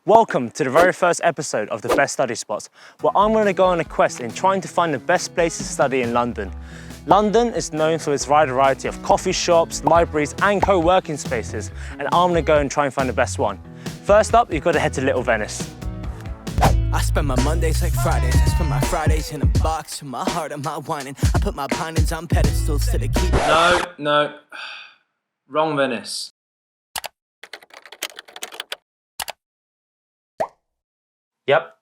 Welcome to the very first episode of the Best Study Spots, where I'm going to go on a quest in trying to find the best places to study in London. London is known for its wide variety of coffee shops, libraries and co-working spaces, and I'm going to go and try and find the best one. First up, you've got to head to Little Venice. I spend my Mondays like Fridays. I spend my Fridays in a box with my heart and my whining. I put my pinings on pedestals to the keep. No. Wrong Venice. Yep.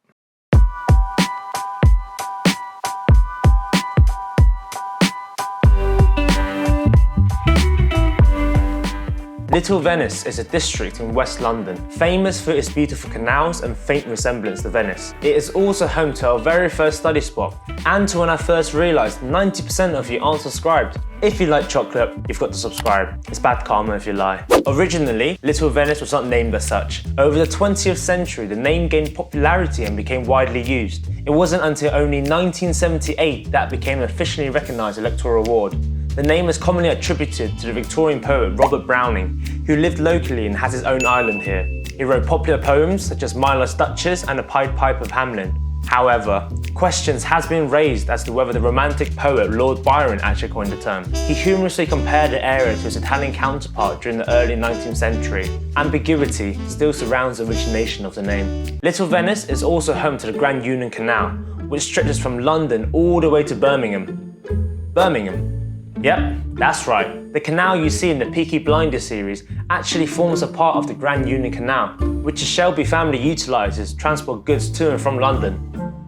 Little Venice is a district in West London, famous for its beautiful canals and faint resemblance to Venice. It is also home to our very first study spot, and to when I first realised 90% of you aren't subscribed. If you like chocolate, you've got to subscribe. It's bad karma if you lie. Originally, Little Venice was not named as such. Over the 20th century, the name gained popularity and became widely used. It wasn't until only 1978 that it became an officially recognised electoral ward. The name is commonly attributed to the Victorian poet Robert Browning, who lived locally and has his own island here. He wrote popular poems such as My Lost Duchess and The Pied Piper of Hamelin. However, questions has been raised as to whether the romantic poet Lord Byron actually coined the term. He humorously compared the area to his Italian counterpart during the early 19th century. Ambiguity still surrounds the origination of the name. Little Venice is also home to the Grand Union Canal, which stretches from London all the way to Birmingham. Birmingham? Yep, that's right. The canal you see in the Peaky Blinders series actually forms a part of the Grand Union Canal, which the Shelby family utilises to transport goods to and from London.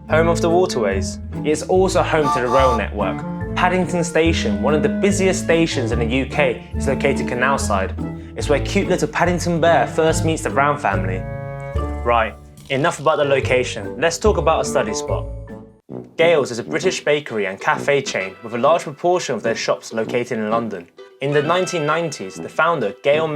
Home of the waterways. It is also home to the rail network. Paddington Station, one of the busiest stations in the UK, is located canal side. It's where cute little Paddington Bear first meets the Brown family. Right, enough about the location. Let's talk about a study spot. Gail's is a British bakery and cafe chain with a large proportion of their shops located in London. In the 1990s, the founder, Gail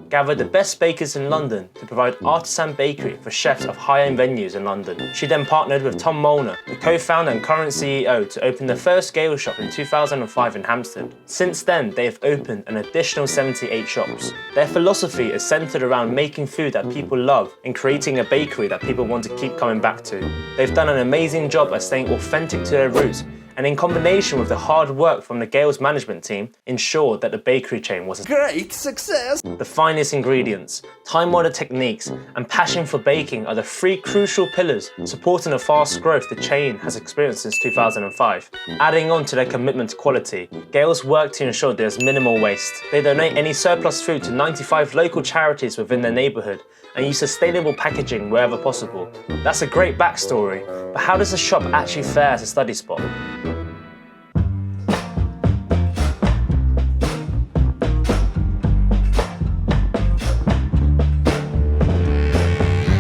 gathered the best bakers in London to provide artisan bakery for chefs of high-end venues in London. She then partnered with Tom Molnar, the co-founder and current CEO, to open the first Gail shop in 2005 in Hampstead. Since then, they have opened an additional 78 shops. Their philosophy is centered around making food that people love and creating a bakery that people want to keep coming back to. They've done an amazing job at staying authentic to their roots, and in combination with the hard work from the Gail's management team, ensured that the bakery chain was a great success. The finest ingredients, time-honored techniques, and passion for baking are the three crucial pillars supporting the fast growth the chain has experienced since 2005. Adding on to their commitment to quality, Gail's work to ensure there's minimal waste. They donate any surplus food to 95 local charities within their neighbourhood and use sustainable packaging wherever possible. That's a great backstory, but how does the shop actually fare as a study spot?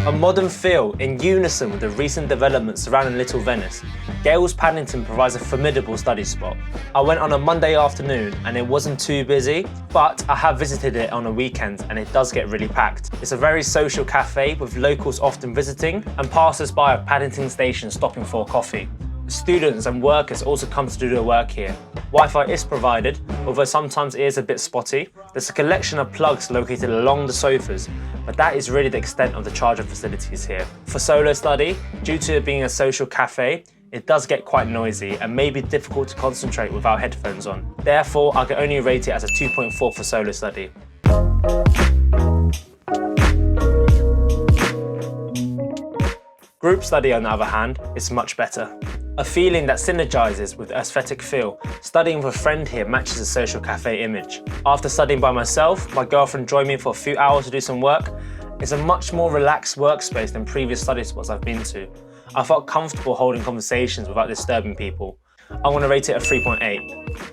A modern feel in unison with the recent developments surrounding Little Venice, Gail's Paddington provides a formidable study spot. I went on a Monday afternoon and it wasn't too busy, but I have visited it on a weekend and it does get really packed. It's a very social cafe with locals often visiting and passers-by at Paddington Station stopping for coffee. Students and workers also come to do their work here. Wi-Fi is provided, although sometimes it is a bit spotty. There's a collection of plugs located along the sofas, but that is really the extent of the charger facilities here. For solo study, due to it being a social cafe, it does get quite noisy and may be difficult to concentrate without headphones on. Therefore, I can only rate it as a 2.4 for solo study. Group study, on the other hand, is much better. A feeling that synergizes with the aesthetic feel. Studying with a friend here matches the social cafe image. After studying by myself, my girlfriend joined me for a few hours to do some work. It's a much more relaxed workspace than previous study spots I've been to. I felt comfortable holding conversations without disturbing people. I'm going to rate it a 3.8.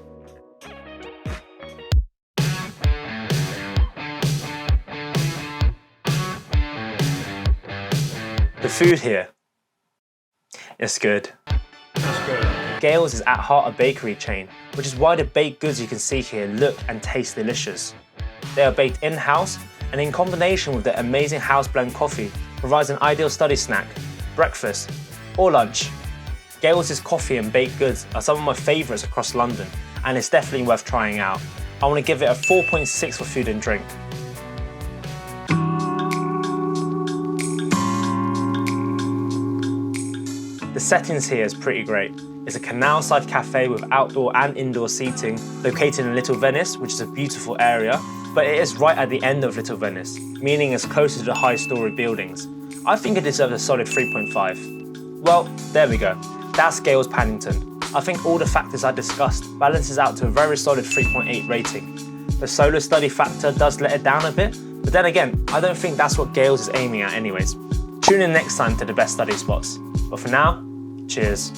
The food here is good. Gail's is at heart a bakery chain, which is why the baked goods you can see here look and taste delicious. They are baked in-house and in combination with their amazing house blend coffee provides an ideal study snack, breakfast or lunch. Gail's coffee and baked goods are some of my favourites across London and it's definitely worth trying out. I want to give it a 4.6 for food and drink. The settings here is pretty great. It's a canal-side cafe with outdoor and indoor seating located in Little Venice, which is a beautiful area, but it is right at the end of Little Venice, meaning it's closer to the high-storey buildings. I think it deserves a solid 3.5. Well, there we go. That's Gail's Paddington. I think all the factors I discussed balances out to a very solid 3.8 rating. The solo study factor does let it down a bit, but then again, I don't think that's what Gail's is aiming at anyways. Tune in next time to the best study spots. But for now, cheers.